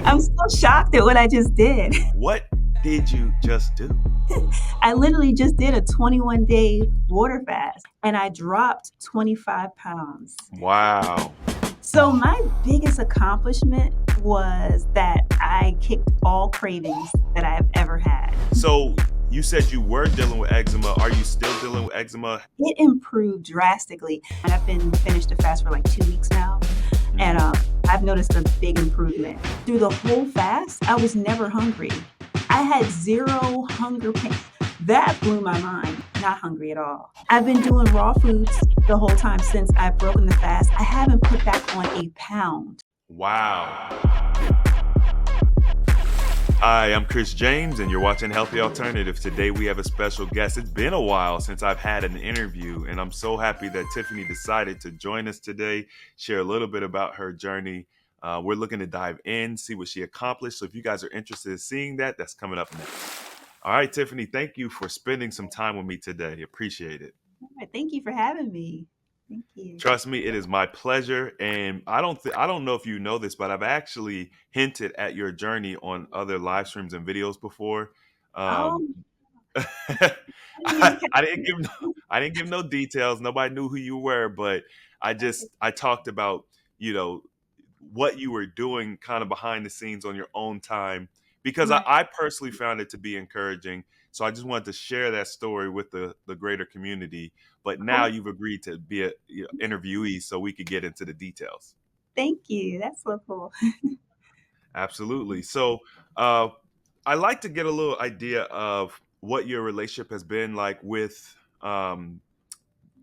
I'm so shocked at what I just did. What did you just do? I literally just did a 21-day water fast and I dropped 25 pounds. Wow. So, my biggest accomplishment was that I kicked all cravings that I have ever had. So you said you were dealing with eczema. Are you still dealing with eczema? It improved drastically. And I've been finished the fast for like 2 weeks now. And Mm. I've noticed a big improvement. Through the whole fast, I was never hungry. I had zero hunger pain. That blew my mind. Not hungry at all. I've been doing raw foods the whole time since I've broken the fast. I haven't put back on a pound. Wow. Hi, I'm Chris James, and you're watching Healthy Alternative. Today we have a special guest. It's been a while since I've had an interview, and I'm so happy that Tiffany decided to join us today, share a little bit about her journey. We're looking to dive in, see what she accomplished. So if you guys are interested in seeing that, that's coming up next. All right, Tiffany, thank you for spending some time with me today. Appreciate it. Thank you for having me. Thank you. Trust me, it is my pleasure, and I don't know if you know this, but I've actually hinted at your journey on other live streams and videos before. Oh, Um, I didn't even catch I didn't give it. I didn't give no details. Nobody knew who you were, but I talked about you know what you were doing kind of behind the scenes on your own time because Right. I personally found it to be encouraging. So I just wanted to share that story with the greater community. But now Oh, you've agreed to be a interviewee, so we could get into the details. thank you. That's so cool. Absolutely. So uh, I like to get a little idea of what your relationship has been like with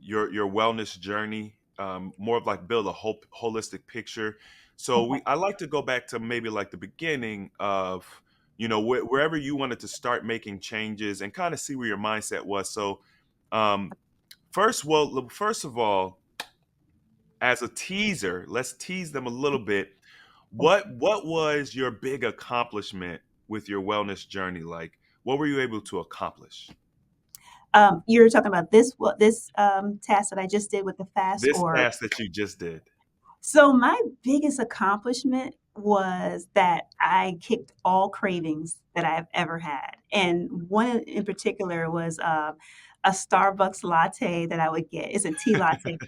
your wellness journey. More of like build a holistic picture. So Okay. I like to go back to maybe like the beginning of wherever you wanted to start making changes and kind of see where your mindset was. So um, first of all, as a teaser, let's tease them a little bit. Okay. What was your big accomplishment with your wellness journey? Like, what were you able to accomplish? You're talking about this task that I just did with the fast, This or task that you just did. so my biggest accomplishment was that I kicked all cravings that I've ever had, and one in particular was a Starbucks latte that I would get. It's a tea latte.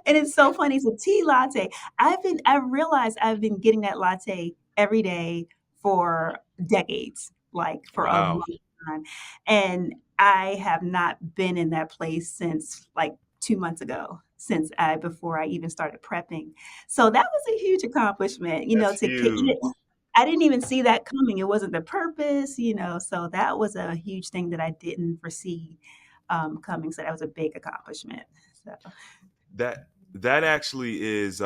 And it's so funny. It's a tea latte. I realized I've been getting that latte every day for decades, like for a Wow. long time. And I have not been in that place since like 2 months ago, since I before I even started prepping. So that was a huge accomplishment, That's to kick huge. I didn't even see that coming. It wasn't the purpose. So that was a huge thing that I didn't foresee coming. So that was a big accomplishment. So That actually is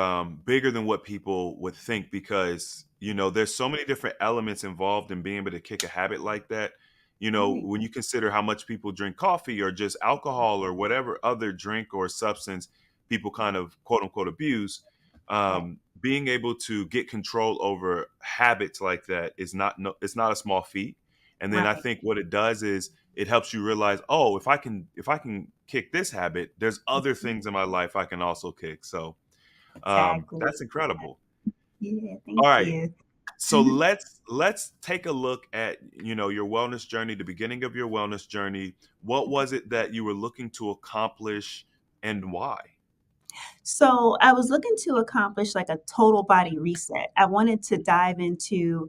bigger than what people would think because there's so many different elements involved in being able to kick a habit like that. right. When you consider how much people drink coffee or just alcohol or whatever other drink or substance people kind of quote unquote abuse, Right. being able to get control over habits like that is not no, it's not a small feat. And then I Right. think what it does is it helps you realize, oh, if I can kick this habit, there's other Mhm. things in my life I can also kick. So Exactly. that's incredible. Yeah, All thank right, you. so Mhm. let's take a look at your wellness journey, the beginning of your wellness journey. What was it that you were looking to accomplish, and why? So I was looking to accomplish like a total body reset. I wanted to dive into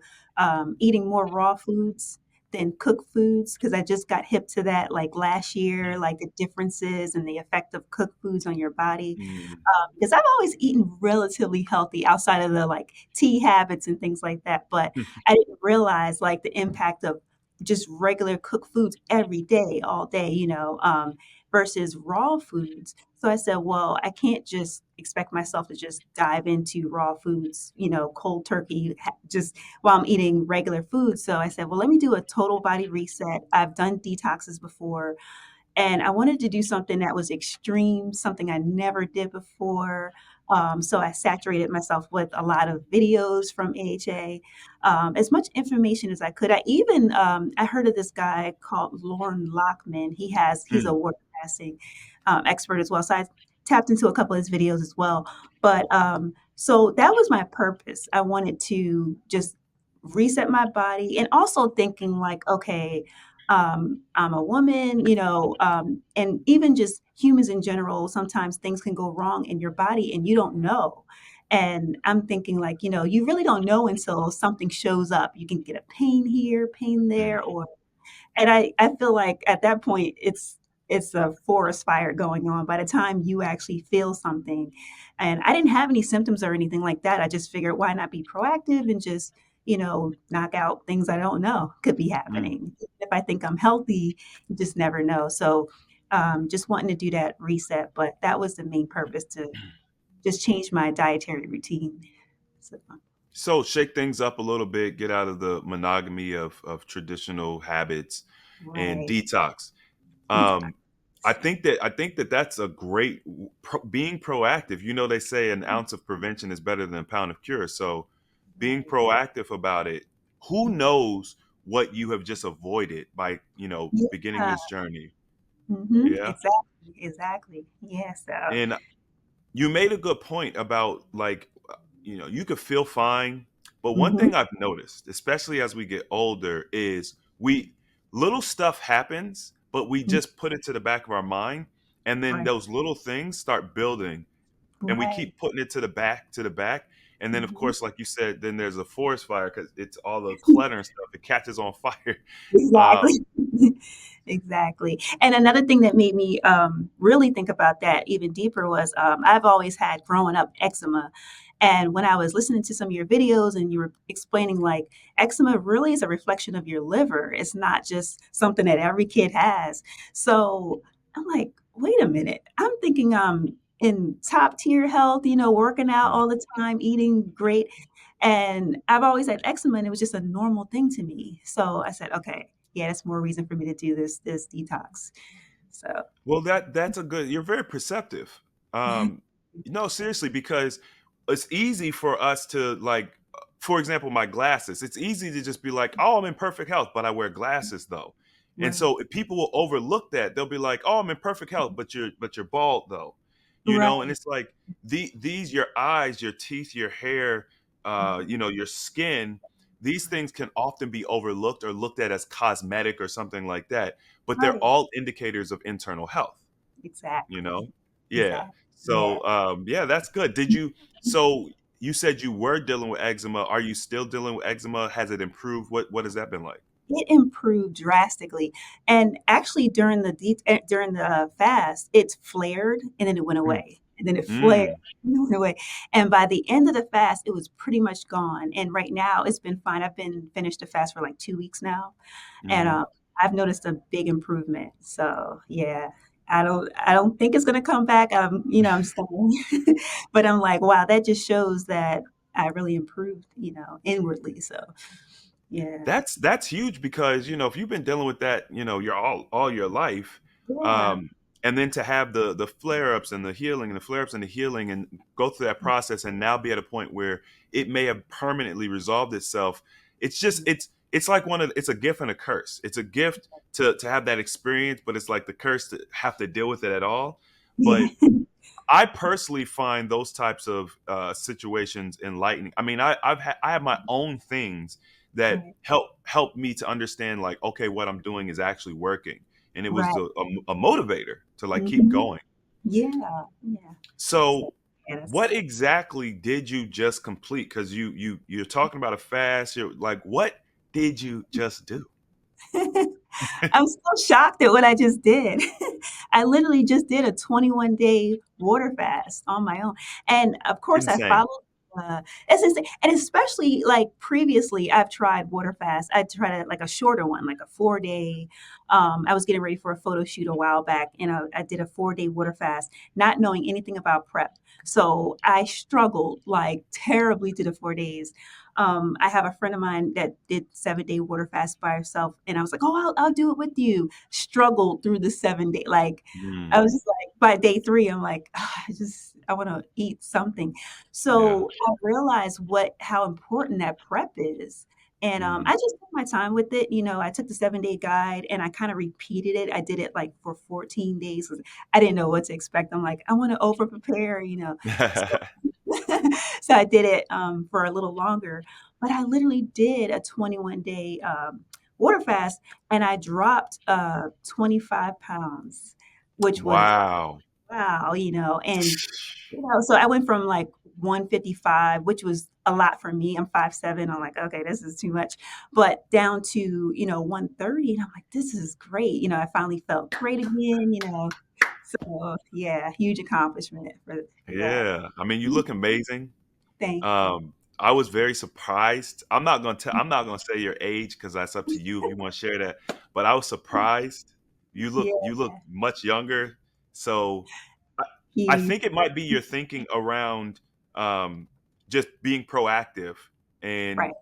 eating more raw foods than cooked foods because I just got hip to that like last year, like the differences and the effect of cooked foods on your body. Mm, Because I've always eaten relatively healthy outside of the like tea habits and things like that, but I didn't realize like the impact of just regular cooked foods every day, all day, versus raw foods. So I said, well, I can't just expect myself to just dive into raw foods, cold turkey, just while I'm eating regular food. So I said, well, let me do a total body reset. I've done detoxes before. And I wanted to do something that was extreme, something I never did before. So I saturated myself with a lot of videos from AHA, as much information as I could. I heard of this guy called Lauren Lockman. He's a mm, water fasting expert as well. So I tapped into a couple of his videos as well. But So that was my purpose. I wanted to just reset my body and also thinking like, okay, I'm a woman, and even just humans in general, sometimes things can go wrong in your body and you don't know. And I'm thinking like, you really don't know until something shows up. You can get a pain here, pain there, Mm, or and I feel like at that point, it's a forest fire going on by the time you actually feel something. And I didn't have any symptoms or anything like that. I just figured why not be proactive and just, knock out things I don't know could be mm. happening. If I think I'm healthy, you just never know. So just wanting to do that reset, but that was the main purpose to just change my dietary routine. So, So shake things up a little bit, get out of the monogamy of traditional habits and right. detox. Detox. Um, I think that that's a great being proactive. You know, they say an ounce of prevention is better than a pound of cure. So being Right. proactive about it, who knows what you have just avoided by, beginning Yeah. this journey. Yeah. Exactly, exactly. Yeah, so And you made a good point about like, you could feel fine, but one mhm, thing I've noticed, especially as we get older, is we little stuff happens, but we mm, just put it to the back of our mind, and then right, those little things start building, and we right. keep putting it to the back, and then of Mhm. course, like you said, then there's a forest fire because it's all the clutter and stuff. It catches on fire. Um, Exactly. Exactly. And another thing that made me, really think about that even deeper was, I've always had growing up eczema. And when I was listening to some of your videos and you were explaining like eczema really is a reflection of your liver. It's not just something that every kid has. So I'm like, wait a minute. I'm thinking I'm in top tier health, working out all the time, eating great. And I've always had eczema, and it was just a normal thing to me. So I said, okay, yeah, that's more reason for me to do this detox. So Well, that's a good. You're very perceptive. No, seriously, because it's easy for us to like, for example, my glasses. It's easy to just be like, "Oh, I'm in perfect health," but I wear glasses though, and right, so if people will overlook that. They'll be like, "Oh, I'm in perfect health, but you're bald though," and right, it's like these your eyes, your teeth, your hair, your skin. These things can often be overlooked or looked at as cosmetic or something like that, but they're right, all indicators of internal health, you exactly, know? Yeah. exactly, yeah. So, yeah, that's good. So you said you were dealing with eczema. Are you still dealing with eczema? Has it improved? What has that been like? It improved drastically, and actually during the fast, it flared and then it went Mm. away, and then it flared Mm. and it went away, and by the end of the fast, it was pretty much gone, and right now, it's been fine. I've been finished the fast for, like, 2 weeks now, and, Mhm. I've noticed a big improvement, so, yeah. I don't think it's gonna come back, I'm just but I'm like, "Wow, that just shows that I really improved, inwardly," so, yeah. That's huge because, if you've been dealing with that, your all your life, Yeah. um, and then to have the flare-ups and the healing and the flare-ups and the healing and go through that process and now be at a point where it may have permanently resolved itself. It's just it's like it's a gift and a curse. It's a gift to have that experience, but it's like the curse to have to deal with it at all. But Yeah. I personally find those types of situations enlightening. I mean, I have my own things that Right. help me to understand like, okay, what I'm doing is actually working, and it was Right. a motivator to like keep Mhm. going. Yeah. Yeah. So, So, yes. what exactly did you just complete? Because you're talking about a fast. You're like, what did you just do? I'm so shocked at what I just did. I literally just did a 21-day water fast on my own, and, of course, I Insane. followed, it's insane, and especially, like, previously, I've tried water fast. I tried like, a shorter one, like a 4-day, I was getting ready for a photo shoot a while back, and I did a 4-day water fast, not knowing anything about prep. So, I struggled, like, terribly through the 4 days. I have a friend of mine that did 7-day water fast by herself, and I was like, "Oh, I'll do it with you." Struggled through the 7 day, like, I Mm. was just like, by day 3, I'm like, "Ah, I wanna eat something. Yeah. So, I realized how important that prep is, and, Mm. I just took my time with it, I took the 7-day guide and I kinda repeated it. I did it, like, for 14 days 'cause I didn't know what to expect. I'm like, "I wanna over prepare," So so I did it, for a little longer, but I literally did a 21-day, water fast, and I dropped, 25 pounds, which was Wow. wow, and, so I went from, like, 155, which was a lot for me. I'm 5'7". I'm like, "Okay, this is too much," but down to, 130, and I'm like, "This is great." I finally felt great again. So, yeah, huge accomplishment for that. Yeah. I mean, you look amazing. Thank you. I was very surprised. I'm not gonna say your age because that's up to you if you want to share that. But I was surprised. Yeah, You look much younger. So I, I huge. think it might be your thinking around um, just being proactive, and Right,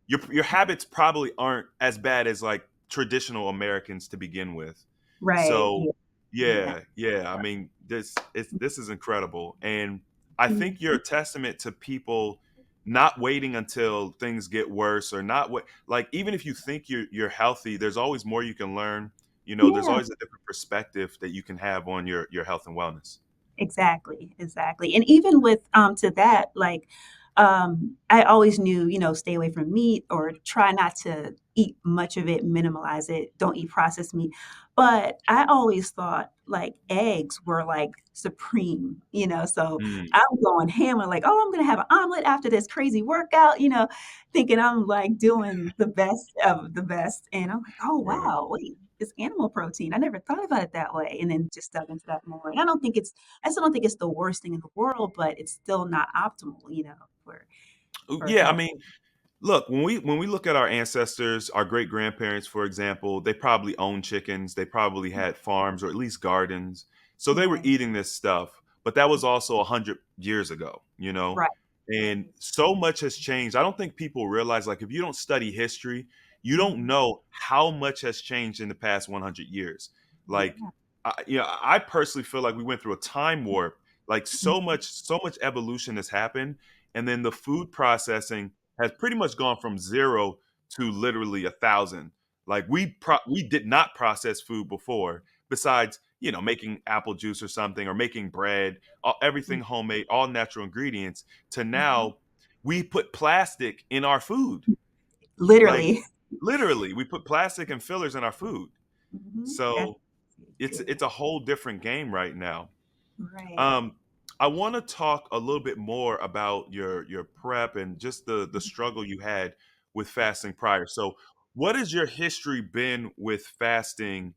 your habits probably aren't as bad as like traditional Americans to begin with. right, So yeah, yeah. yeah. I mean, this is incredible, and I think you're a testament to people not waiting until things get worse, or not what like even if you think you're healthy, there's always more you can learn. There's Yeah. always a different perspective that you can have on your health and wellness. Exactly, exactly. And even with to that, like, I always knew, stay away from meat or try not to eat much of it, minimalize it, don't eat processed meat. But I always thought like eggs were like supreme. So Mm, I'm going hammer, like, oh, I'm gonna have an omelet after this crazy workout, thinking I'm like doing the best of the best. And I'm like, oh right. wow, wait, it's animal protein. I never thought about it that way. And then just dug into that more. And I still don't think it's the worst thing in the world, but it's still not optimal, for Yeah, I health. mean, look, when we look at our ancestors, our great grandparents, for example, they probably owned chickens, they probably had farms or at least gardens. So they were Right, eating this stuff, but that was also 100 years ago. right, And right. so much has changed. I don't think people realize like if you don't study history, you don't Mhm. know how much has changed in the past 100 years. Like Yeah. I personally feel like we went through a time warp. Like Mhm. so much evolution has happened, and then the food processing has pretty much gone from zero to literally 1,000. Like we did not process food before, besides making apple juice or something, or making bread, everything homemade, all natural ingredients. To Mhm. now, we put plastic in our food. Like Literally. literally, we put plastic and fillers in our food. That's So yeah. it's a whole different game right now. Right. Um, I want to talk a little bit more about your prep and just the struggle you had with fasting prior. So, what has your history been with fasting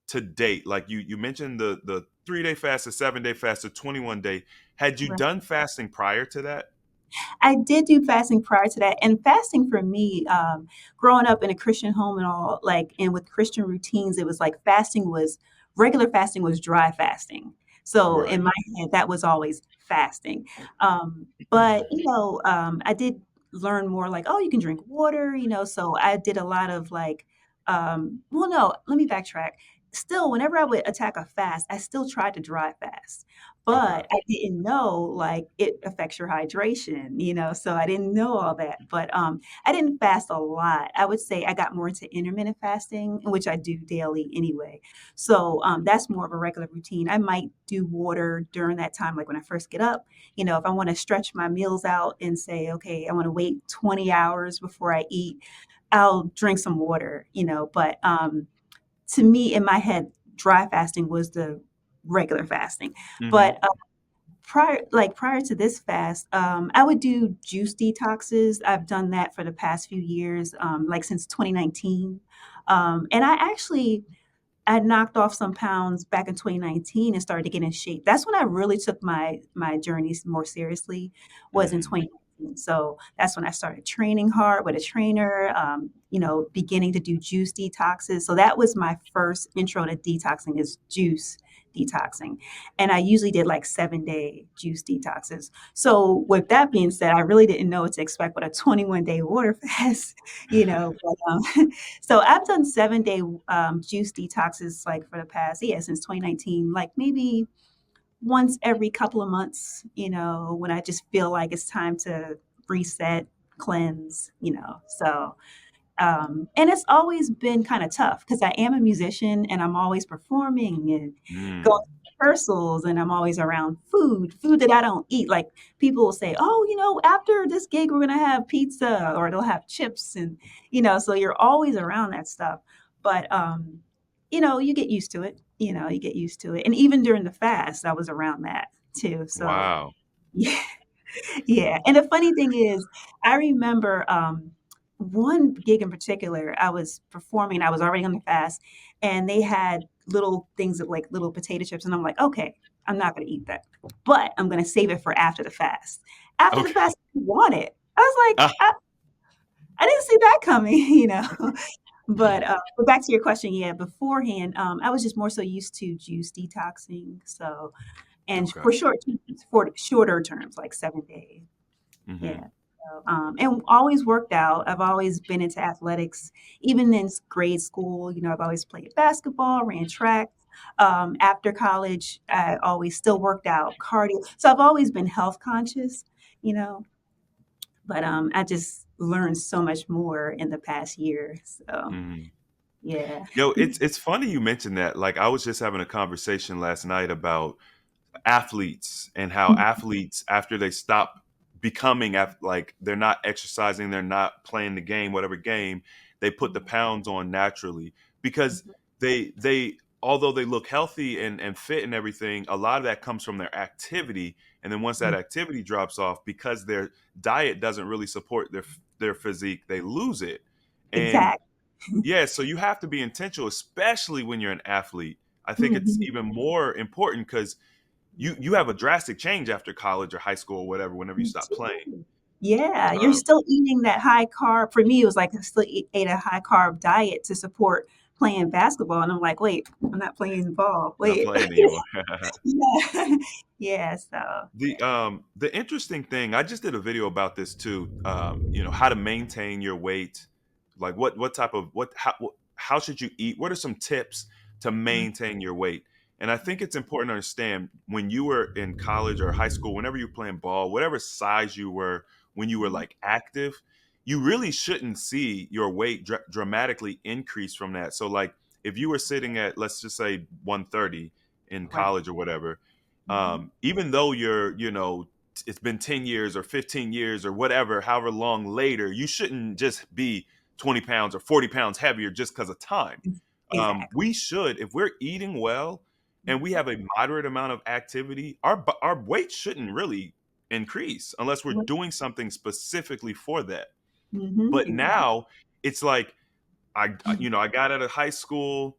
to date? Like you mentioned the 3 day fast, the 7 day fast, the 21 day. Had you Right. done fasting prior to that? I did do fasting prior to that, and fasting for me, growing up in a Christian home and all, like, and with Christian routines, it was like regular fasting was dry fasting. So in Right. my head, that was always fasting. But I did learn more like, oh, you can drink water, so I did a lot of like, well, no, let me backtrack. Still, whenever I would attack a fast, I still tried to dry fast. Okay. But I didn't know, like, it affects your hydration, so I didn't know all that, but, I didn't fast a lot. I would say I got more into intermittent fasting, which I do daily anyway. So, that's more of a regular routine. I might do water during that time, like, when I first get up, if I wanna stretch my meals out and say, "Okay, I wanna wait 20 hours before I eat," I'll drink some water, but, to me, in my head, dry fasting was the regular fasting. Hmm. But, prior to this fast, I would do juice detoxes. I've done that for the past few years, like since 2019. And I knocked off some pounds back in 2019 and started to get in shape. That's when I really took my journeys more seriously, was in Hmm. 2019. So that's when I started training hard with a trainer, beginning to do juice detoxes. So that was my first intro to detoxing, is juice detoxing. And I usually did like 7-day juice detoxes. So with that being said, I really didn't know what to expect with a 21-day water fast, but, so I've done 7-day juice detoxes like for the past, yeah, since 2019, like maybe once every couple of months, when I just feel like it's time to reset, cleanse, so and it's always been kind of tough because I am a musician and I'm always performing and going Mm. to rehearsals and I'm always around food that I don't eat. Like people will say, "Oh, after this gig we're gonna have pizza or they'll have chips," and so you're always around that stuff. But you get used to it. You get used to it. And even during the fast, I was around that too. So Wow. yeah. Yeah, and the funny thing is, I remember, one gig in particular, I was performing, I was already on the fast, and they had little things of, like, little potato chips, and I'm like, "Okay, I'm not gonna eat that, but I'm gonna save it for after the fast." After the Okay. fast, I want it. I was like, Ah, I didn't see that coming, But back to your question, yeah, beforehand, I was just more so used to juice detoxing, so and okay. for shorter terms, like 7 days. Hmm. Yeah. So, and always worked out. I've always been into athletics, even in grade school. I've always played basketball, ran track. After college, I always still worked out, cardio. So I've always been health conscious, you know. But I just learned so much more in the past year. So Hmm. yeah. It's funny you mentioned that. Like I was just having a conversation last night about athletes and how athletes after they stop becoming like they're not exercising, they're not playing the game, whatever game, they put the pounds on naturally because they although they look healthy and fit and everything, a lot of that comes from their activity. And then once that activity drops off, because their diet doesn't really support their physique, they lose it. And Exactly. yeah, so you have to be intentional, especially when you're an athlete. I think it's Mhm. even more important because you have a drastic change after college or high school or whatever whenever you You stop playing. too. Yeah, you're Um, still eating that high carb for me, it was like I still ate a high carb diet to support playing basketball, and I'm like, "Wait, I'm not playing ball. not Wait." playing anymore. Yeah. Yeah, so The interesting thing, I just did a video about this too. How to maintain your weight, like what type of how should you eat? What are some tips to mm, maintain your weight? And I think it's important to understand when you were in college or high school, whenever you were playing ball, whatever size you were when you were mhm, like active, you really shouldn't see your weight dramatically increase from that. So like if you were sitting at let's just say 130 in right. college or whatever, Mhm. even though it's been 10 years or 15 years or whatever, however long later, you shouldn't just be 20 pounds or 40 pounds heavier just because of time. Exactly. We should, if we're eating well and we have a moderate amount of activity, our weight shouldn't really increase unless we're Mhm. doing something specifically for that. Mhm, But exactly. now it's like I got out of high school.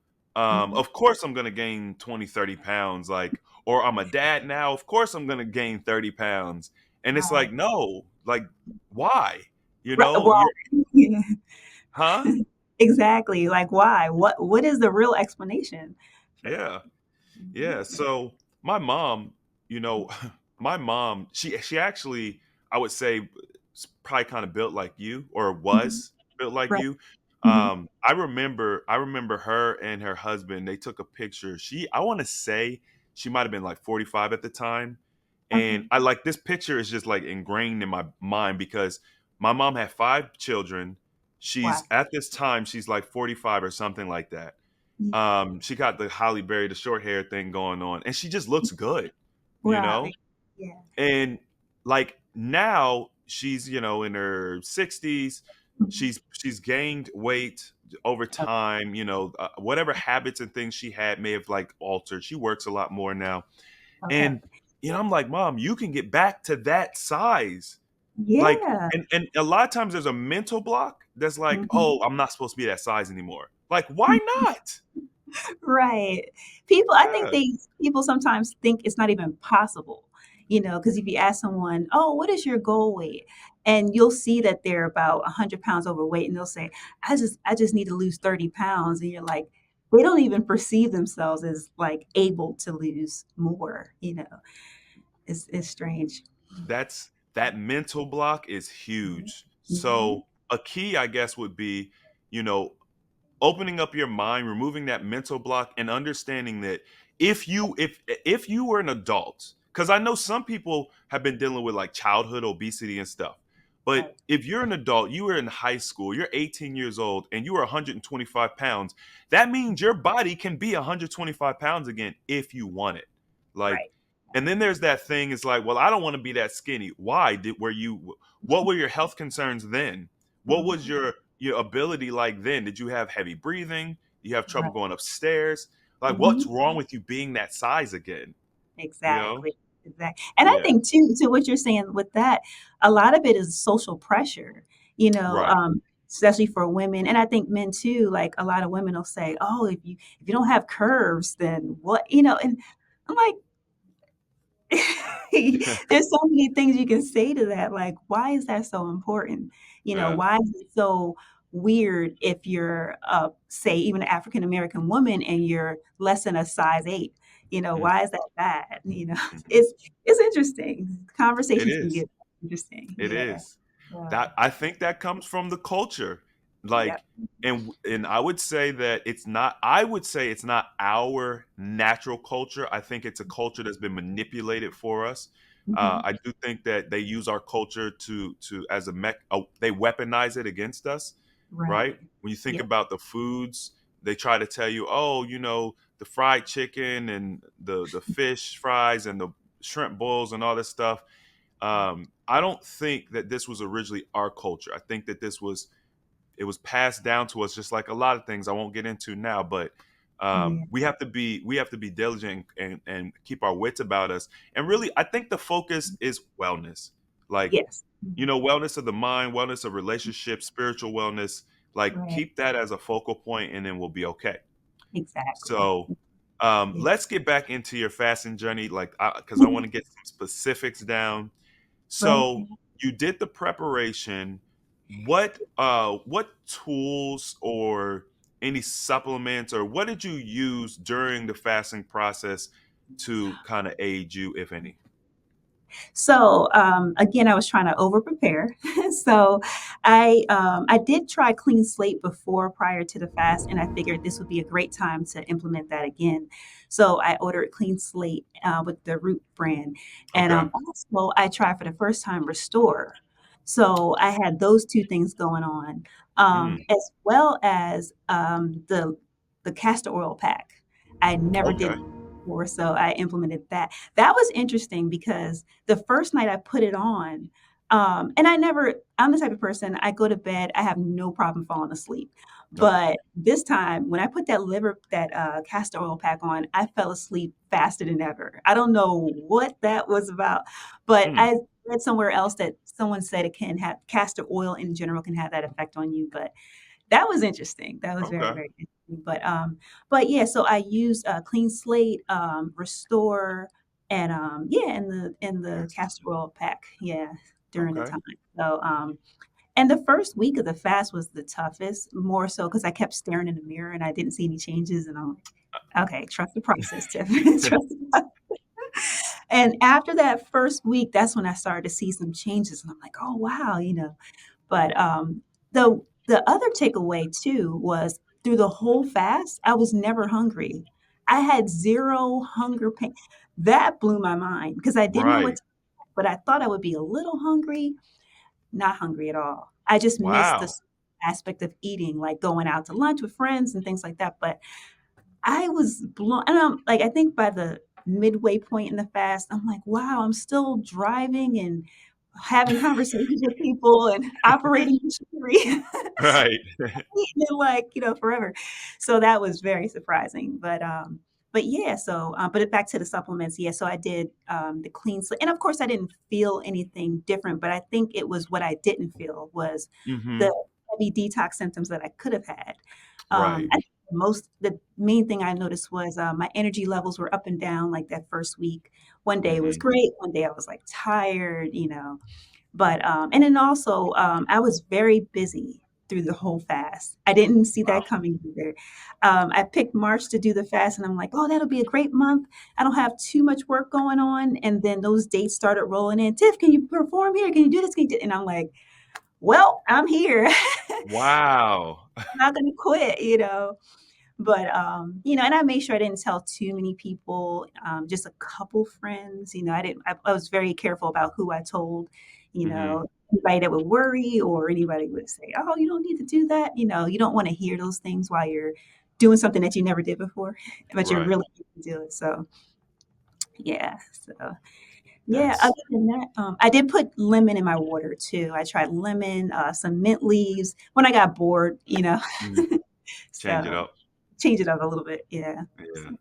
Mhm. Of course I'm going to gain 20, 30 pounds. Like, or I'm a dad now. Of course I'm going to gain 30 pounds. And it's like, Right. no, like, why? Right, You're, well, yeah. huh? Exactly, like, why? What is the real explanation for that? Yeah. Mhm. Yeah. So my mom, you know, my mom, she actually, I would say, probably kind of built like you, or Mhm. was built like Right. you. Mhm. I remember her and her husband. They took a picture. I want to say she might have been like 45 at the time, and Okay. I like this picture is just like ingrained in my mind because my mom had 5 children. Wow. She's at this time she's like 45 or something like that. Yeah. She got the Holly Berry, the short hair thing going on, and she just looks good, you know? Right. Yeah. And like now she's, in her 60s. Mhm. She's gained weight over Oh, time, whatever habits and things she had may have like altered. She works a lot more now. okay. And I'm like, "Mom, you can get back to that size." Like Yeah. and a lot of times there's a mental block that's like, Mhm. "Oh, I'm not supposed to be that size anymore." Like, why not? Right. I think Yeah. people sometimes think it's not even possible, because if you ask someone, "Oh, what is your goal weight?" And you'll see that they're about 100 pounds overweight, and they'll say, "I just need to lose 30 pounds." And you're like, they don't even perceive themselves as, like, able to lose more, It's strange. That mental block is Mhm. huge. Mhm. So a key, I guess, would be, you know, opening up your mind, removing that mental block, and understanding that if you were an adult, because I know some people have been dealing with like childhood obesity and stuff, but Right, if you're an adult, you were in high school, you're 18 years old, and you are 125 pounds, that means your body can be 125 pounds again if you want it. Like, right. and then there's that thing, it's like, well, I don't want to be that skinny. Why did were you what were your health concerns then? What was Mhm. your ability like then? Did you have heavy breathing? You have trouble Right. going upstairs? Like, what's Mhm. wrong with you being that size again? You know? Exactly, and I Yeah. think too, to what you're saying with that, a lot of it is social pressure, you know, Right. especially for women, and I think men too, like, a lot of women will say, "Oh, if you don't have curves, then what?" You know, and I'm like, there's so many things you can say to that, like, why is that so important? You know, Yeah. why is it so weird if you're, say, even an African American woman and you're less than a size 8? You know, Mhm, why is that bad? You know, mhm. it's interesting. It Conversations can is. get interesting. It Yeah. is. Yeah. That I think that comes from the culture. Yep. Like, and I would say that it's not I would say it's not our natural culture. I think it's a culture that's been manipulated for us. Mhm. I do think that they use our culture to as a they weaponize it against us, right? Right. When you think Yep. about the foods, they try to tell you, oh, the fried chicken and the fish fries and the shrimp bowls and all this stuff. I don't think that this was originally our culture. I think that it was passed down to us just like a lot of things I won't get into now, but Yeah. we have to be diligent and keep our wits about us. And really, I think the focus is wellness. Like, Yes. Mhm. wellness of the mind, wellness of relationships, spiritual wellness. Like, Right. keep that as a focal point and then we'll be okay. Exactly. So Yeah. let's get back into your fasting journey, like, because I want to get some specifics down. Right. So you did the preparation. What tools or any supplements or what did you use during the fasting process to kind of aid you, if any? So, again, I was trying to over prepare. So, I did try clean slate before prior to the fast, and I figured this would be a great time to implement that again. So, I ordered clean slate with the Root brand, and Okay. also I tried for the first time Restore. So, I had those two things going on, Mm, as well as the castor oil pack. I never did okay. before, so I implemented that. That was interesting because the first night I put it on, and I'm the type of person, I go to bed, I have no problem falling asleep. Okay. But this time, when I put that castor oil pack on, I fell asleep faster than ever. I don't know what that was about, but Mm, I read somewhere else that someone said it can have castor oil in general can have that effect on you, but that was interesting. That was very, okay. very interesting. But yeah, so I used Clean Slate, Restore, and yeah, in the castor oil pack, yeah, during the Okay. time. So and the first week of the fast was the toughest, more so because I kept staring in the mirror and I didn't see any changes, and I'm like, okay, trust the process, Tiff. Trust the process. And after that first week, that's when I started to see some changes, and I'm like, oh wow, you know. But, the other takeaway too was through the whole fast, I was never hungry. I had 0 hunger pain. That blew my mind because I didn't know what Right. to, but I thought I would be a little hungry, not hungry at all. I just missed Wow. this aspect of eating, like going out to lunch with friends and things like that, but I was blown and like, I think by the midway point in the fast, I'm like, "Wow, I'm still driving and having conversations with people and operating machinery." Right. Eating it like, forever. So that was very surprising. But yeah, but back to the supplements, yeah, so I did, the clean sli and of course, I didn't feel anything different, but I think it was what I didn't feel was the Hmm. heavy detox symptoms that I could have had. Right. I think the main thing I noticed was, my energy levels were up and down, like, that first week. One day it was Hmm. great, one day I was, like, tired, but, and then also, I was very busy through the whole fast. I didn't see Wow. that coming either. I picked March to do the fast, and I'm like, "Oh, that'll be a great month. I don't have too much work going on." And then those dates started rolling in. "Tiff, can you perform here? Can you do this? Can you do" and I'm like, "Well, I'm here. Wow. I'm not gonna quit," you know? But, and I made sure I didn't tell too many people, just a couple friends, I was very careful about who I told, Hmm. anybody that would worry or anybody would say, "Oh, you don't need to do that." You don't wanna hear those things while you're doing something that you never did before, but you're Right. really need to do it, so, yeah, so yeah, other That's than that, I did put lemon in my water too. I tried lemon, some mint leaves when I got bored, mm, change it so up. change it up a little bit, yeah. Yeah. So,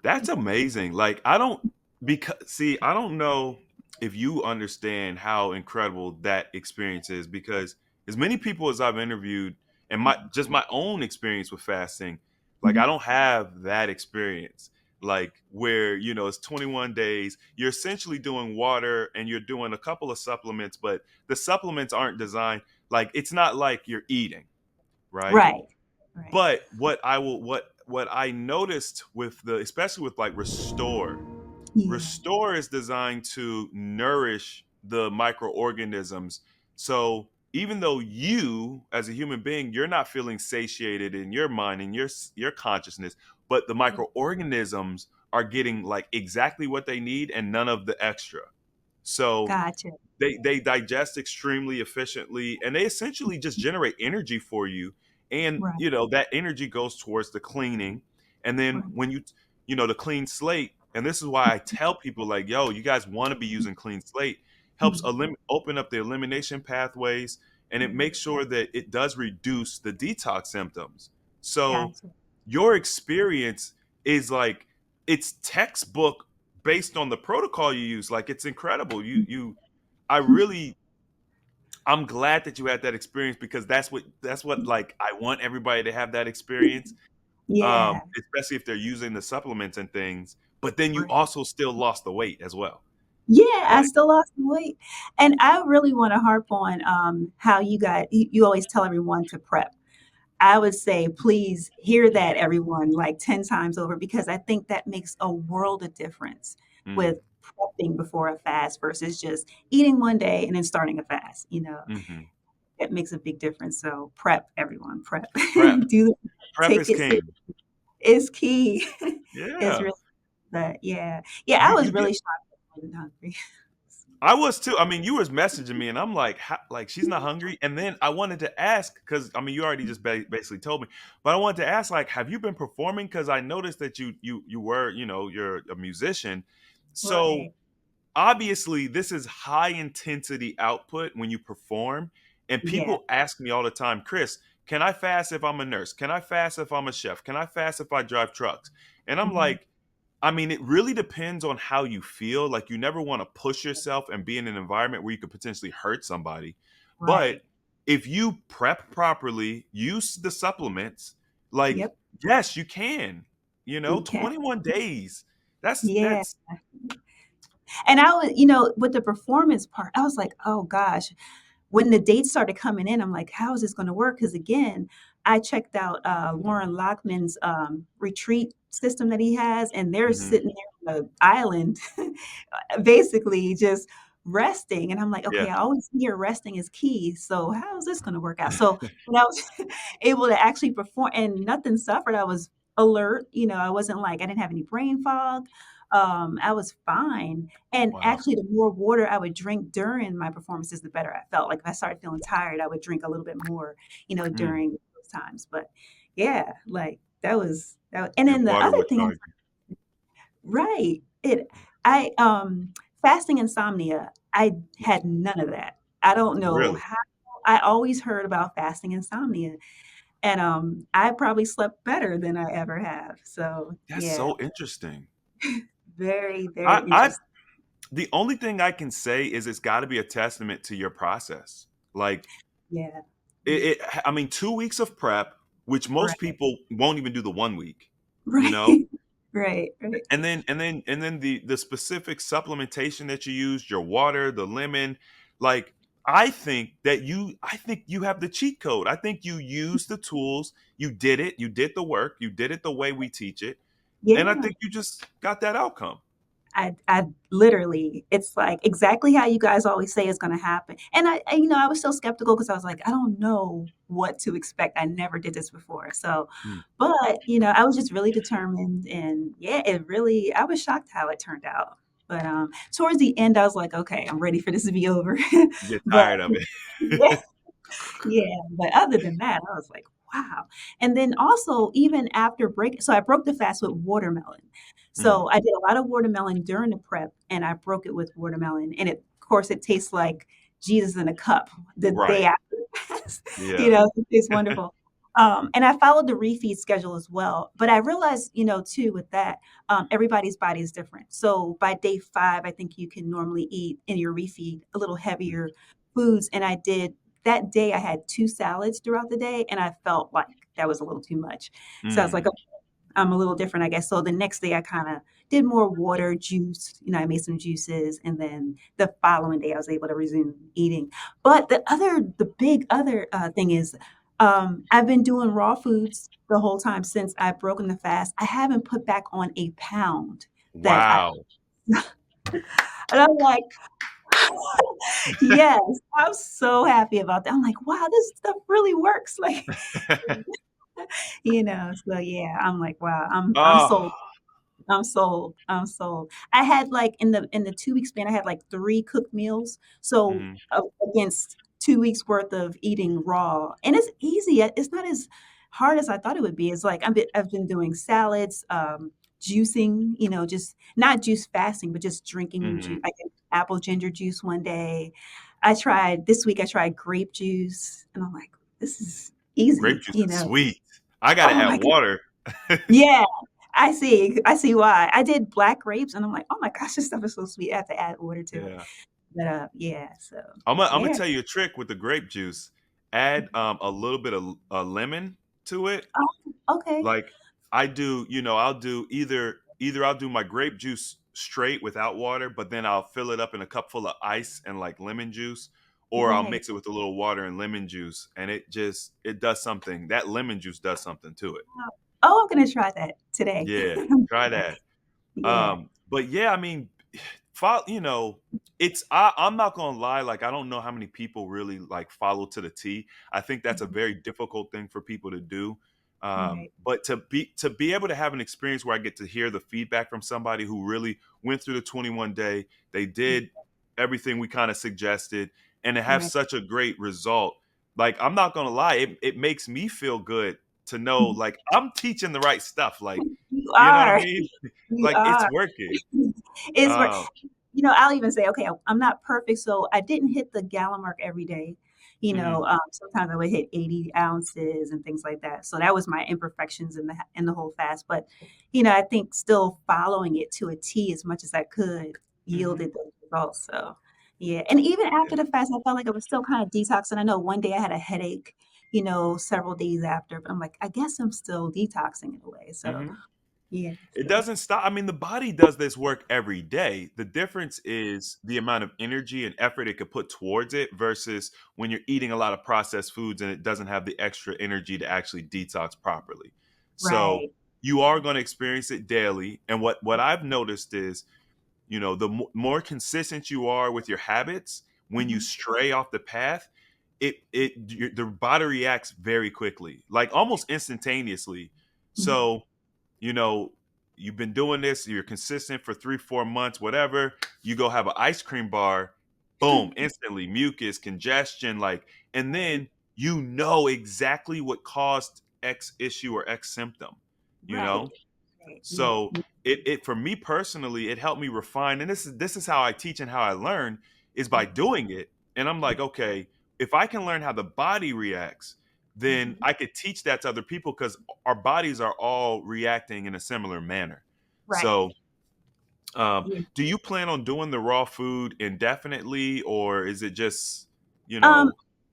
That's amazing. Like I don't because see, I don't know if you understand how incredible that experience is because as many people as I've interviewed and my own experience with fasting, like I mhm, don't have that experience. Like where, it's 21 days, you're essentially doing water and you're doing a couple of supplements, but the supplements aren't designed like it's not like you're eating, right? right, right. But what I noticed with the especially with like Yeah, Restore is designed to nourish the microorganisms. So even though you as a human being you're not feeling satiated in your mind and your consciousness, but the yeah, microorganisms are getting like exactly what they need and none of the extra. So gotcha. they digest extremely efficiently and they essentially just generate energy for you, and Right, that energy goes towards the cleaning. And then right. when the clean slate, and this is why I tell people like, yo, you guys want to be using clean slate, helps Mhm, open up the elimination pathways, and it mhm, makes sure that it does reduce the detox symptoms. So gotcha. your experience is like it's textbook based on the protocol you use. Like it's incredible. I really I'm glad that you had that experience because that's what like I want everybody to have that experience. Yeah, Especially if they're using the supplements and things, but then you right. also still lost the weight as well. Yeah, I Like, still lost some weight, and I really wanna harp on, how you always tell everyone to prep. I would say, please hear that everyone like 10 times over because I think that makes a world of difference with mm, prepping before a fast versus just eating one day and then starting a fast, mhm. That makes a big difference. So prep, everyone, prep. Prep. Do Prep take is it serious. king. It's key. It's Yeah. really that, yeah. Yeah, I You was get really shocked I wasn't hungry. I was too. I mean, you was messaging me, and I'm like, like she's not hungry. And then I wanted to ask because I mean, you already just basically told me, but I wanted to ask, like, have you been performing? Because I noticed that you were, you're a musician, so Right. obviously this is high intensity output when you perform. And Yeah. people ask me all the time, Chris, can I fast if I'm a nurse? Can I fast if I'm a chef? Can I fast if I drive trucks? And I'm Mhm. like, I mean, it really depends on how you feel. Like, you never want to push yourself and be in an environment where you could potentially hurt somebody. But Right. if you prep properly, use the supplements, like, Yep. yes, you can. You can. 21 days. That's Yeah. that's And with the performance part, I was like, "Oh gosh." When the dates started coming in, I'm like, "How is this gonna work?" Because again, I checked out, Lauren Lockman's, retreat system that he has, and they're mhm. sitting there on the island, basically just resting, and I'm like, Yeah. "Okay, I always hear resting is key, so how is this gonna work out?" So, when I was able to actually perform and nothing suffered, I was alert, I wasn't like I didn't have any brain fog, I was fine, and Wow. actually, the more water I would drink during my performances, the better I felt. Like, if I started feeling tired, I would drink a little bit more, Mm. during those times. But yeah, like that was, and Your then the water other would thing charge right. Fasting insomnia, I had none of that. I don't you. know Really? how I always heard about fasting insomnia, and, I probably slept better than I ever have. So, That's yeah, so interesting. very, very I interesting. the only thing I can say is it's got to be a testament to your process. Like Yeah. it, Yeah. it I mean, 2 weeks of prep, which most Right. people won't even do the 1 week, you know? Right. Right, right. And then the specific supplementation that you used, your water, the lemon, like I think you have the cheat code. I think you use the tools, you did the work, you did it the way we teach it, and I Yeah. think you just got that outcome. I literally, it's like exactly how you guys always say it's gonna happen. And I was so skeptical because I was like, I don't know what to expect. I never did this before. So, Mm. but I was just really determined, and yeah, I was shocked how it turned out. But towards the end, I was like, okay, I'm ready for this to be over. Get But tired of yeah, it. yeah, but other than that, I was like, wow. And then also, even after break, so I broke the fast with watermelon. Mm. So I did a lot of watermelon during the prep, and I broke it with watermelon. And of course, it tastes like Jesus in a cup the day Right. after the fast. Yeah. It tastes wonderful. And I followed the refeed schedule as well. But I realized, too, with that, everybody's body is different. So by day 5, I think you can normally eat in your refeed a little heavier foods. And I did that day I had 2 salads throughout the day, and I felt like that was a little too much. So I was like, Mm. "Okay, I'm a little different, I guess." So the next day I kinda did more water, juice, I made some juices, and then the following day I was able to resume eating. But the big other, thing is, I've been doing raw foods the whole time since I've broken the fast. I haven't put back on a pound that I Wow. and I'm like, yes, I'm so happy about that. I'm like, "Wow, this stuff really works." Like, so yeah, I'm like, "Wow, I'm Oh. sold. I'm sold. I'm sold." I had like in the 2-week span, I had like 3 cooked meals. So Mhm. against 2 weeks worth of eating raw, and it's easy. It's not as hard as I thought it would be. It's like I've been doing salads, juicing, just not juice fasting, but just drinking juice. Mhm. I did apple ginger juice one day. I tried grape juice, and I'm like, this is Grape easy, juice is sweet. I gotta Oh add my god. water. Yeah, I see why. I did black grapes, and I'm like, "Oh my gosh, this stuff is so sweet." I have to add water to it. Yeah. But, yeah, so Imma yeah. tell you a trick with the grape juice. Add, a little bit of lemon to it. Oh, okay. Like, I'll do either I'll do my grape juice straight without water, but then I'll fill it up in a cup full of ice and, like, lemon juice, or I'll Right. mix it with a little water and lemon juice, and it does something. That lemon juice does something to it. Wow. Oh, I'm gonna try that today. Yeah, try that. Yeah. But yeah, I mean, it's I'm not gonna lie, like I don't know how many people really like follow to the T. I think that's a Mhm. very difficult thing for people to do. Right. But to be able to have an experience where I get to hear the feedback from somebody who really went through the 21 day, they Mm, did everything we kind of suggested, and to have right. such a great result. Like I'm not gonna lie, it makes me feel good to know Mhm. like I'm teaching the right stuff. Like, You you know what I are. mean? You Like it's are. working. It's where Um, I'll even say, okay, I'm not perfect, so I didn't hit the gallon mark every day. mhm, Sometimes I would hit 80 ounces and things like that. So that was my imperfections in the whole fast. But I think still following it to a T as much as I could mhm, yielded those results. So yeah, and even yeah, after the fast, I felt like I was still kind of detoxing. I know one day I had a headache, several days after, but I'm like, I guess I'm still detoxing in a way. So mhm. yeah, It so doesn't stop. I mean, the body does this work every day. The difference is the amount of energy and effort it could put towards it versus when you're eating a lot of processed foods and it doesn't have the extra energy to actually detox properly. So right. you are going to experience it daily. And what I've noticed is, the more consistent you are with your habits, when you Mhm, stray off the path, the body reacts very quickly, like almost instantaneously. mhm. So you know, you've been doing this, you're consistent for 3, 4 months, whatever. You go have an ice cream bar, boom, instantly mucus, congestion, like, and then you know exactly what caused X issue or X symptom, you Right. know? Right. Yeah. So it for me personally, it helped me refine, and this is how I teach and how I learn is by doing it. And I'm like, okay, if I can learn how the body reacts, then Mhm. I could teach that to other people because our bodies are all reacting in a similar manner. Right. So, Yeah. do you plan on doing the raw food indefinitely, or is it just, you Um, know,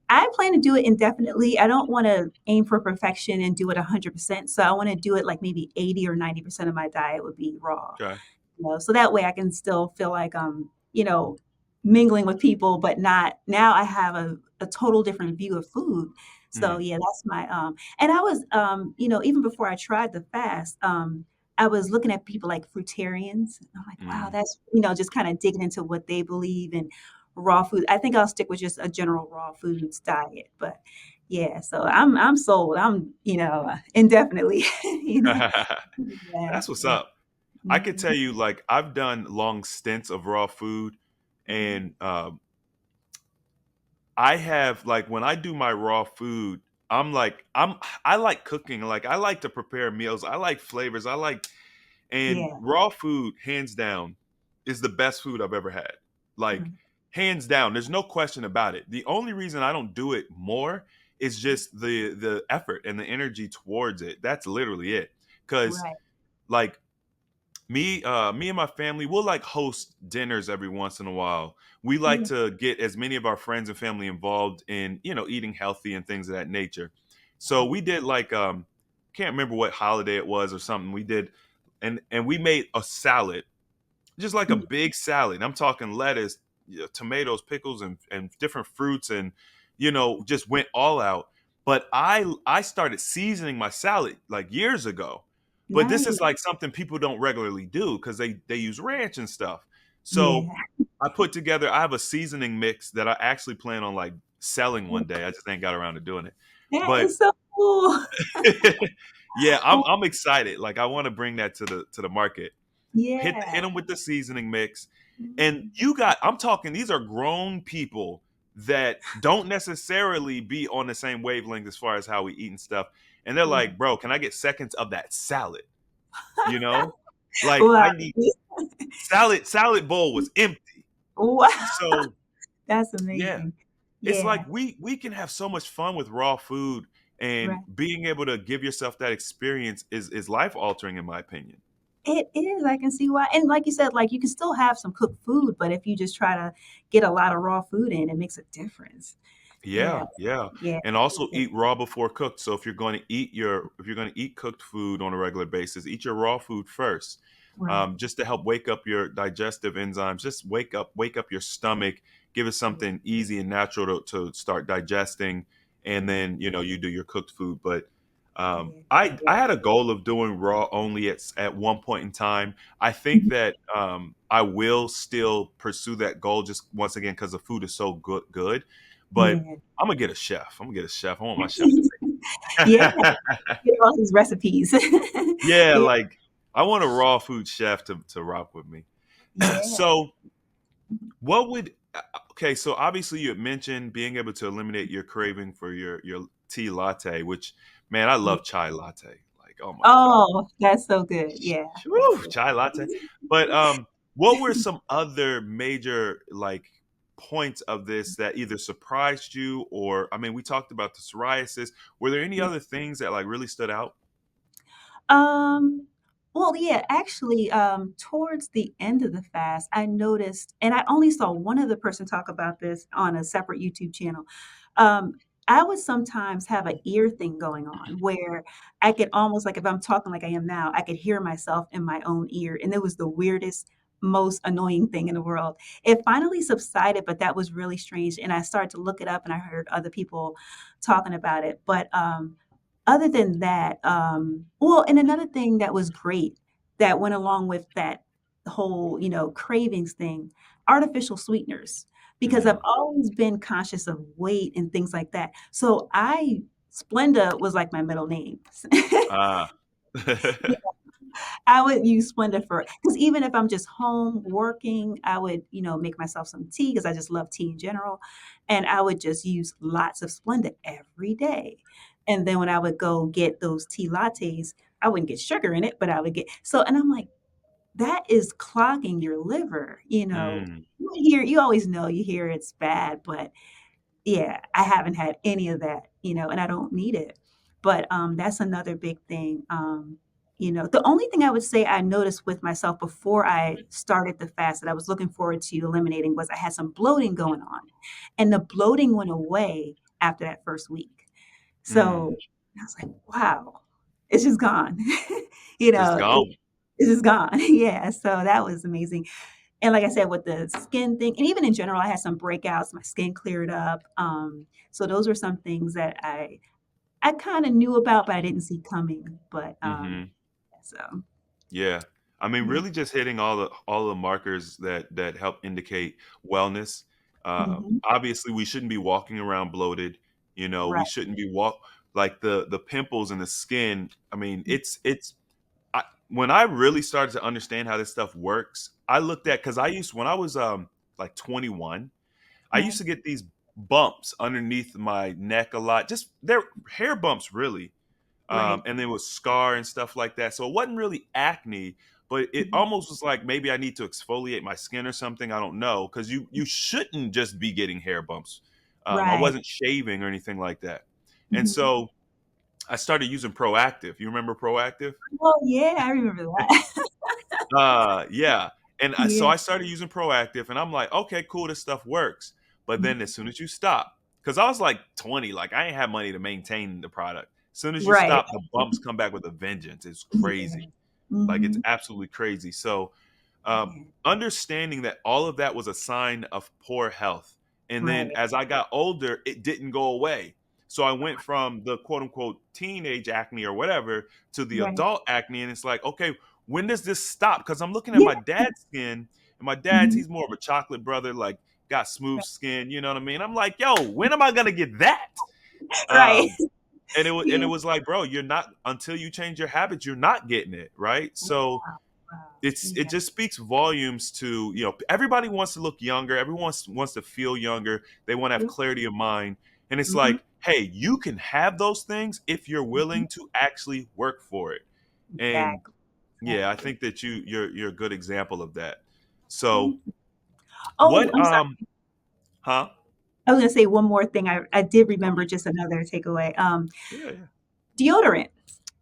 I plan to do it indefinitely. I don't wanna aim for perfection and do it 100%, so I wanna do it like maybe 80 or 90% of my diet would be raw. okay? So that way I can still feel like I'm, mingling with people, but not now I have a total different view of food. So Mhm, yeah, that's my, and I was, even before I tried the fast, I was looking at people like fruitarians, and I'm like, "Wow, Mm. that's" just kinda digging into what they believe in raw food. I think I'll stick with just a general raw foods diet, but yeah, so I'm sold. I'm, indefinitely, you know? Yeah, That's what's yeah. up. I could Mhm, tell you, like, I've done long stints of raw food, mhm. and I have like when I do my raw food, I like cooking. Like I like to prepare meals. I like flavors. And Yeah, raw food, hands down, is the best food I've ever had. Like mm, hands down, there's no question about it. The only reason I don't do it more is just the effort and the energy towards it. That's literally it. Because right. like me and my family, we'll like host dinners every once in a while. We like Yeah, to get as many of our friends and family involved in, eating healthy and things of that nature. So right. we did like can't remember what holiday it was or something. We did and we made a salad, just like a Mm, big salad. I'm talking lettuce, tomatoes, pickles, and different fruits, and just went all out. But I started seasoning my salad like years ago. But this nice. is like something people don't regularly do because they use ranch and stuff. So Yeah. I put together. I have a seasoning mix that I actually plan on like selling one day. I just ain't got around to doing it. That But is so cool. yeah, I'm excited. Like I want to bring that to the market. Hit Yeah. them with the seasoning mix. And Mhm. I'm talking, these are grown people that don't necessarily be on the same wavelength as far as how we eat and stuff. And they're Yeah. like, bro, can I get seconds of that salad? You know? Like Wow. I need salad bowl was empty. Wow. So That's yeah. amazing. It's Yeah, like we can have so much fun with raw food, and right. being able to give yourself that experience is life altering in my opinion. It is, I can see why, and like you said, like, you can still have some cooked food, but if you just try to get a lot of raw food in, it makes a difference. Yeah, Yeah, yeah. yeah, And also yeah, eat raw before cooked. So if you're going to eat cooked food on a regular basis, eat your raw food first. right. Just to help wake up your digestive enzymes, just wake up your stomach, give it Yeah, something easy and natural to start digesting, and yeah, then you do your cooked food. But yeah, I yeah, had a goal of doing raw only at one point in time. I think that I will still pursue that goal just once again because the food is so good. But yeah. I'm gonna get a chef. I'm gonna get a chef. I want my chef to Yeah, make. get all these recipes. Yeah, Yeah, like I want a raw food chef to rock with me. yeah. So what would okay? So obviously you had mentioned being able to eliminate your craving for your tea latte, which man, I Yeah. love chai latte. Like oh my god. Oh, that's so good. Yeah, that's Whew, so chai latte. But what were some other major like points of this that either surprised you or I mean, we talked about the psoriasis. Were there any yeah. other things that like really stood out? Um, well, yeah, actually, towards the end of the fast, I noticed, and I only saw one other person talk about this on a separate YouTube channel. Um, I would sometimes have an ear thing going on where I could almost like if I'm talking like I am now, I could hear myself in my own ear. And it was the weirdest, most annoying thing in the world. It finally subsided, but that was really strange. And I started to look it up and I heard other people talking about it. But other than that, well, and another thing that was great that went along with that whole, cravings thing, artificial sweeteners, because I've Mm. always been conscious of weight and things like that. So Splenda was like my middle name. Ah. I would use Splenda for because even if I'm just home working, I would, make myself some tea because I just love tea in general, and I would just use lots of Splenda every day. And then when I would go get those tea lattes, I wouldn't get sugar in it, but I would get and I'm like, that is clogging your liver, Mm. You always know, you hear it's bad, but yeah, I haven't had any of that, and I don't need it. But, that's another big thing, the only thing I would say I noticed with myself before I started the fast that I was looking forward to eliminating was I had some bloating going on, and the bloating went away after that first week. Mm. So, I was like, "Wow, it's just gone." You Just know, gone. it's just gone. Yeah, so that was amazing. And like I said, with the skin thing, and even in general, I had some breakouts, my skin cleared up. So those were some things that I kinda knew about, but I didn't see coming. But, Mhm. so Yeah. I mean, Yeah. really just hitting all the markers that help indicate wellness. Mhm. Obviously, we shouldn't be walking around bloated. You know, we Right. shouldn't be like the pimples in the skin. I mean, Mm. when I really started to understand how this stuff works, I looked at because I used when I was like 21, I used Right. to get these bumps underneath my neck a lot. Just they're hair bumps, really, Right. and then with scar and stuff like that. So it wasn't really acne, but it Mhm. almost was like maybe I need to exfoliate my skin or something. I don't know because you shouldn't just be getting hair bumps. I Right. wasn't shaving or anything like that, and Mhm. so I started using Proactive. You remember Proactive? Oh, yeah, I remember that. Yeah. And so Yeah. I started using Proactive, and I'm like, okay, cool, this stuff works. But then Mhm. as soon as you stop, because I was like 20, like I ain't have money to maintain the product. As soon as you Right. stop, the bumps come back with a vengeance. It's Yeah. crazy. Like it's Mhm. absolutely crazy. So Yeah. understanding that all of that was a sign of poor health. And then Right. as I got older, it didn't go away. So I went from the quote unquote teenage acne or whatever to the Right. adult acne. And it's like, okay, when does this stop? Because I'm looking at Yeah. my dad's skin, and my dad's, Mhm. he's more of a chocolate brother, like got smooth Right. skin, you know what I mean? I'm like, yo, when am I gonna get that? Right. Um, and it Yeah. was like, bro, you're not until you change your habits, you're not getting it, right? So Wow. Wow. it Yeah. just speaks volumes to, everybody wants to look younger, everyone wants to feel younger, they want to have Yeah. clarity of mind, and it's Mhm. like, hey, you can have those things if you're Mhm. willing to actually work for it. And Exactly. yeah, I Exactly. think that you're a good example of that. So Thank you. Oh, what I'm sorry. huh I was gonna say one more thing. I did remember just another takeaway. yeah, yeah. Deodorant.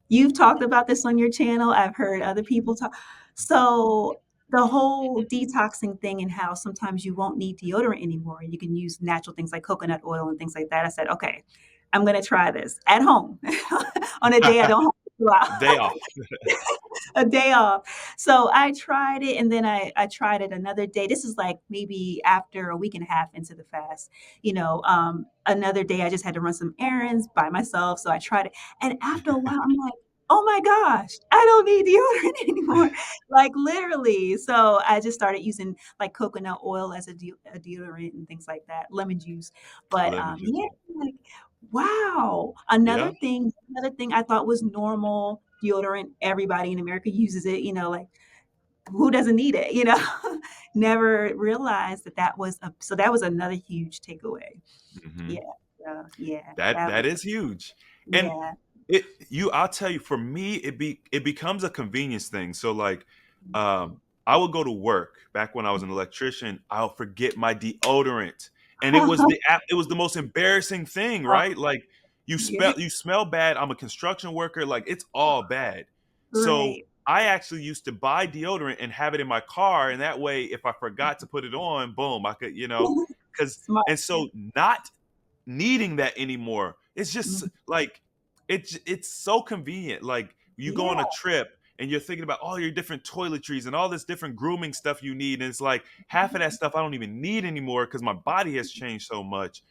You've talked about this on your channel. I've heard other people talk. So the whole detoxing thing and how sometimes you won't need deodorant anymore. You can use natural things like coconut oil and things like that. I said, okay, I'm gonna try this at home on a day I don't have to go Day out. off. A day off. So I tried it and then I tried it another day. This is like maybe after a week and a half into the fast. Another day I just had to run some errands by myself. So I tried it. And after a while, I'm like, oh my gosh, I don't need deodorant anymore. Like literally. So I just started using like coconut oil as a deodorant and things like that, lemon juice. But Lemon juice. yeah, like wow. Yeah. Another thing I thought was normal deodorant, everybody in America uses it, like who doesn't need it, Never realized that was another huge takeaway. Hmm. Yeah. So, yeah, that That was is huge. And yeah. I'll tell you, for me, it becomes a convenience thing. So like, I would go to work back when I was an electrician. I'll forget my deodorant, and it was the most embarrassing thing, Oh, right? Like yeah. you smell bad. I'm a construction worker. Like it's all bad. So Right. I actually used to buy deodorant and have it in my car, and that way, if I forgot to put it on, boom, I could, because Smart. and so not needing that anymore. It's just Mhm. like it's so convenient. Like you go on a Yeah, trip and you're thinking about all your different toiletries and all this different grooming stuff you need, and it's like half of that stuff I don't even need anymore because my body has changed so much.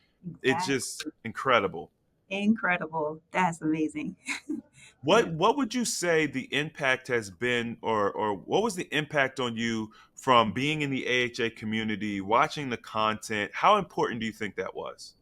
It's just exactly. incredible. Incredible. That's amazing. What Yeah. what would you say the impact has been, or what was the impact on you from being in the AHA community, watching the content? How important do you think that was?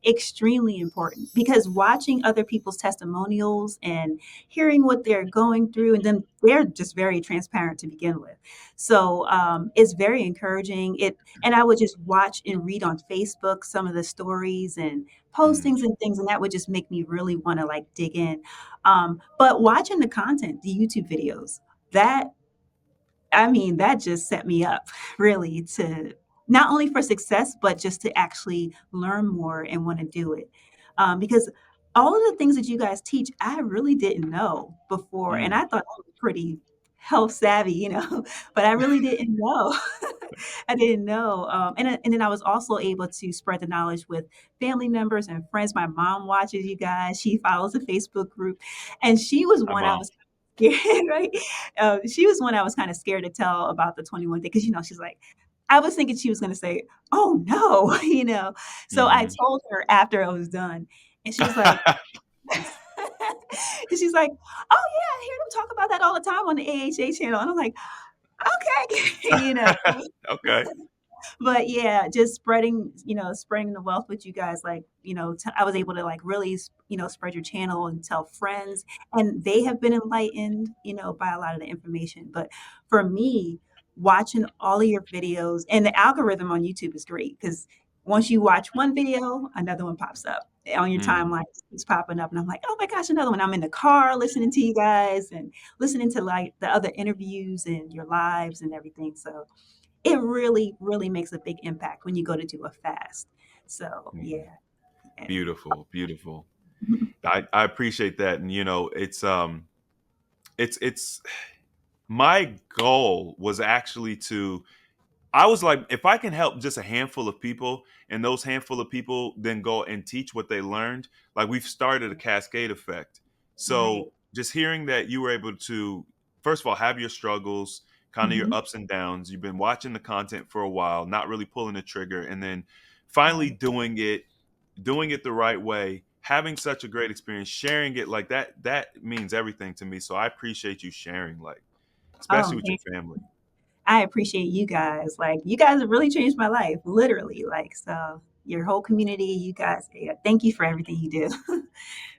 Extremely important because watching other people's testimonials and hearing what they're going through, and then they're just very transparent to begin with. So it's very encouraging. And I would just watch and read on Facebook some of the stories and Mm, postings and things, and that would just make me really want to like dig in. But watching the content, the YouTube videos, that that just set me up really to not only for success, but just to actually learn more and want to do it. Because all of the things that you guys teach, I really didn't know before. And mm. I thought I was pretty health savvy, but I really didn't know. I didn't know. And then I was also able to spread the knowledge with family members and friends. My mom watches you guys. She follows the Facebook group. And she was Hi, one I mom. was scared, right? She was one I was kind of scared to tell about the 21 day because she's like, I was thinking she was going to say, "Oh no," So I Hmm. told her after I was done, and she was like, like, "Oh, yeah, I hear them talk about that all the time on the AHA channel." And I'm like, "Okay." You know? Okay. But yeah, just spreading, spreading the wealth with you guys, like, I was able to like really, spread your channel and tell friends, and they have been enlightened, by a lot of the information. But for me, watching all of your videos and the algorithm on YouTube is great because once you watch one video, another one pops up on your Mm, timeline. It's popping up, and I'm like, oh my gosh, another one. I'm in the car listening to you guys and listening to like the other interviews and your lives and everything. So it really, really makes a big impact when you go to do a fast. So, mm. yeah, yeah. Beautiful, beautiful. I appreciate that. And it's my goal was actually to I was like, if I can help just a handful of people, and those handful of people then go and teach what they learned, like we've started a cascade effect. Right. So just hearing that you were able to, first of all, have your struggles, kind of your Mhm. ups and downs. You've been watching the content for a while, not really pulling the trigger, and then finally Right. doing it the right way, having such a great experience, sharing it like that, that means everything to me. So I appreciate you sharing, like, especially Oh, with your family. I appreciate you guys. Like, you guys have really changed my life, literally. Like, so your whole community, you guys, yeah, thank you for everything you do.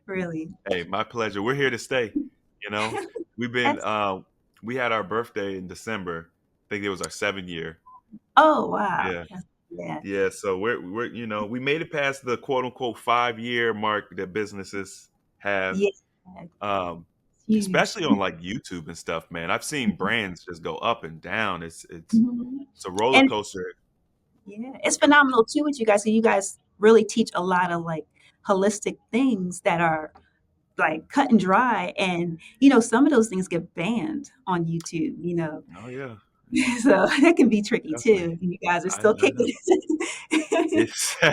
Really. Hey, my pleasure. We're here to stay. You know, we've been That's we had our birthday in December. I think it was our 7th year. Oh, wow. Yeah. Yeah. Yeah. So we're we made it past the quote unquote 5 year mark that businesses have. Yeah. Um, It's huge. especially on like YouTube and stuff, man. I've seen brands just go up and down. Mhm. It's a roller And coaster. yeah, it's phenomenal too with you guys. So you guys really teach a lot of like holistic things that are like cut and dry. And, some of those things get banned on YouTube. Oh yeah, So that can be tricky definitely. too. You guys are I still know. kicking. It's For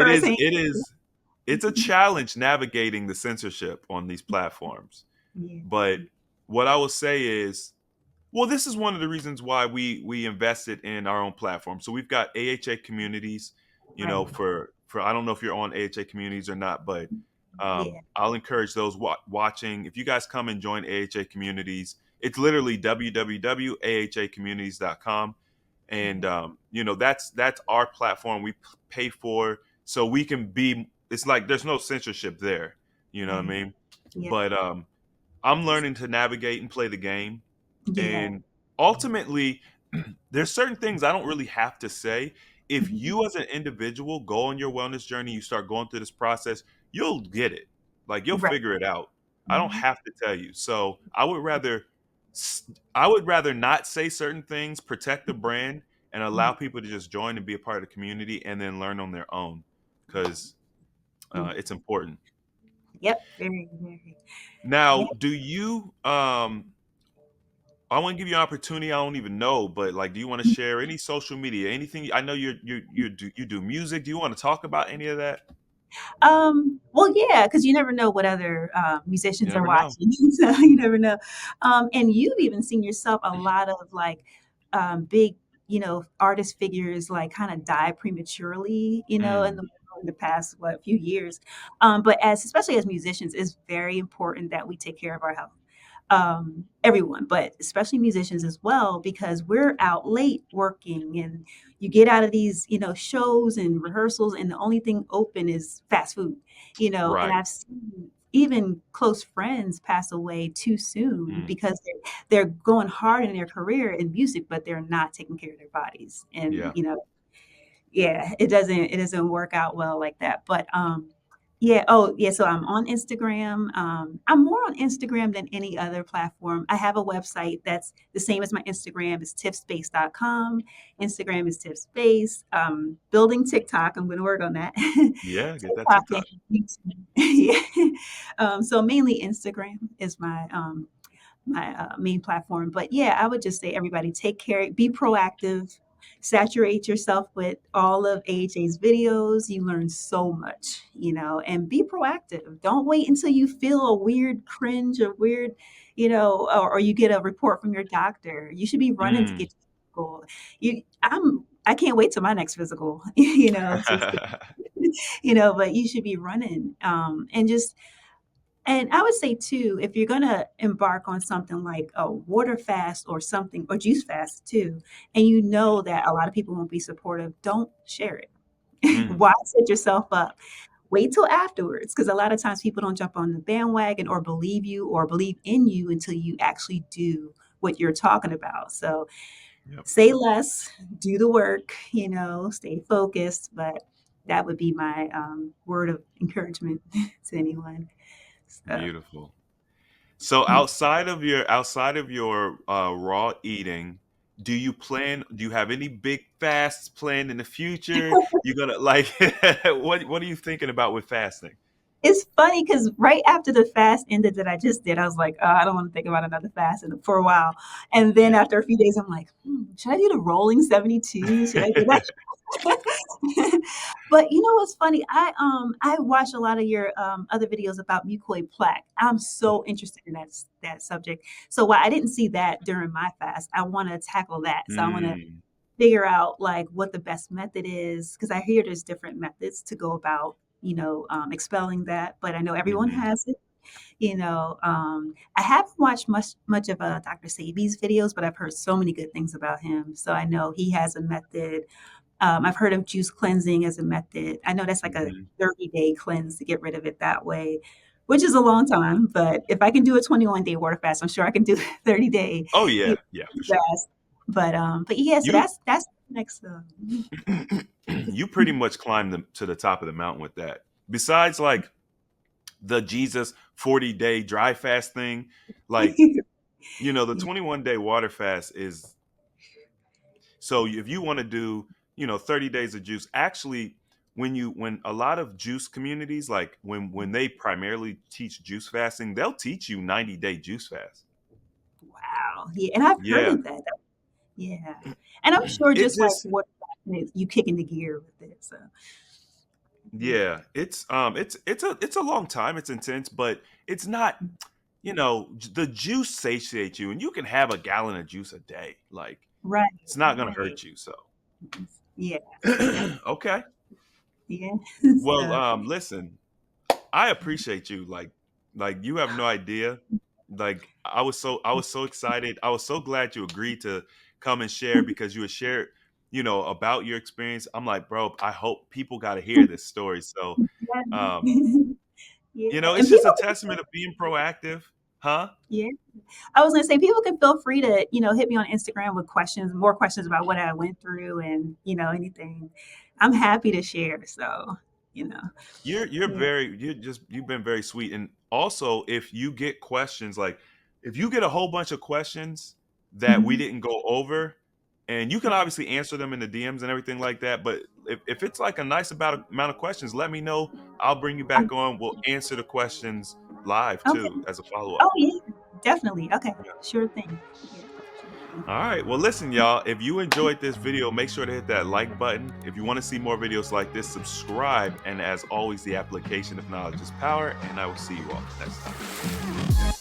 us. it's a challenge navigating the censorship on these platforms. Yeah, But what I will say is, well, this is one of the reasons why we invested in our own platform. So we've got AHA communities, right. for I don't know if you're on AHA communities or not, but Yeah. I'll encourage those watching. If you guys come and join AHA communities, it's literally www.ahacommunities.com, and Okay. that's our platform. We pay for so we can be. It's like there's no censorship there. You know what I Right. mean? Yeah. But I'm learning to navigate and play the game. Yeah. And ultimately, there's certain things I don't really have to say. If Mhm. you as an individual go on your wellness journey, you start going through this process, you'll get it. Like you'll Right. figure it out. I don't Mhm. have to tell you. So I would rather not say certain things, protect the brand, and allow Mhm. people to just join and be a part of the community and then learn on their own because Yeah. it's important. Yep. Very, very. Yeah. Now, do you I want to give you an opportunity. I don't even know, but like, do you want to share any social media, anything? I know you do music. Do you want to talk about any of that? Well, yeah, because you never know what other You musicians are never know. watching, so you never know. And you've even seen yourself a lot of like big, artist figures like kind of die prematurely, Mm, in the past few years. But especially as musicians, it's very important that we take care of our health, everyone, but especially musicians as well, because we're out late working and you get out of these, shows and rehearsals, and the only thing open is fast food, and right. I've seen even close friends pass away too soon Mm, because they're going hard in their career in music, but they're not taking care of their bodies. And, yeah. yeah, it doesn't work out well like that. But yeah, oh yeah, so I'm on Instagram. I'm more on Instagram than any other platform. I have a website that's the same as my Instagram. It's tiffspace.com. Instagram is tiffspace. Building TikTok. I'm going to work on that. Yeah. Get that TikTok and TikTok. YouTube. Yeah. So mainly Instagram is my main platform. But yeah, I would just say everybody take care, be proactive, saturate yourself with all of AHA's videos. You learn so much, and be proactive. Don't wait until you feel a weird cringe or weird, or you get a report from your doctor. You should be running to Mm. get your physical. I can't wait till my next physical, just, but you should be running, and just And I would say too, if you're gonna embark on something like a water fast or something, or juice fast too, and you know that a lot of people won't be supportive, don't share it. Mm, Why set yourself up? Wait till afterwards, because a lot of times people don't jump on the bandwagon or believe you or believe in you until you actually do what you're talking about. So yep. say less, do the work, stay focused. But that would be my word of encouragement to anyone. So, Beautiful. So outside of your raw eating, do you have any big fasts planned in the future? You gonna like what are you thinking about with fasting? it's funny because right after the fast ended that I just did, I was like, I don't want to think about another fast for a while. And then Yeah. after a few days, I'm like, should I do the rolling 72? Should I do that? But you know what's funny? I watch a lot of your other videos about mucoid plaque. I'm so interested in that subject. So while I didn't see that during my fast, I want to tackle that. So I want to Mm, figure out like what the best method is because I hear there's different methods to go about expelling that, but I know everyone mhm, has it. I haven't watched much of Dr. Sabi's videos, but I've heard so many good things about him. So I know he has a method. I've heard of juice cleansing as a method. I know that's like a mhm. 30-day cleanse to get rid of it that way, which is a long time. But if I can do a 21-day water fast, I'm sure I can do a 30-day Oh you yeah, know, yeah, for sure. fast. But yeah, so You that's next. you pretty much climbed to the top of the mountain with that. Besides like the Jesus 40-day dry fast thing, like the Yeah. 21-day water fast is so if you want to do, 30 days of juice, actually when a lot of juice communities like when they primarily teach juice fasting, they'll teach you 90-day juice fast. Wow. Yeah, and I've heard Yeah. of that. Yeah. And I'm sure It just like just what you kick into gear with it. So yeah. yeah, it's a long time, it's intense, but it's not, the juice satiates you and you can have a gallon of juice a day. Like Right, it's not going to right. hurt you, so. Yes, yes, Okay. yeah. Well, So listen, I appreciate you. Like you have no idea. Like I was so excited. I was so glad you agreed to come and share because you had shared, about your experience. I'm like, bro, I hope people got to hear this story. So, um, yeah. Yeah. it's And just a people testament of being proactive, huh? yeah. I was gonna say people can feel free to, hit me on Instagram with questions, more questions about what I went through and, anything. I'm happy to share. So, you know, yeah. You've been very sweet. And also if you get questions, like if you get a whole bunch of questions that we Mhm. didn't go over, and you can Right. obviously answer them in the DMs and everything like that, but if it's like a nice about amount of questions, let me know. I'll bring you back on. We'll answer the questions live Okay. too as a follow-up. Oh, yeah, definitely. Okay, sure thing. Yeah, sure thing. All right. Well, listen, y'all, if you enjoyed this video, make sure to hit that like button. If you want to see more videos like this, subscribe. And as always, the application of knowledge is power. And I will see you all next time.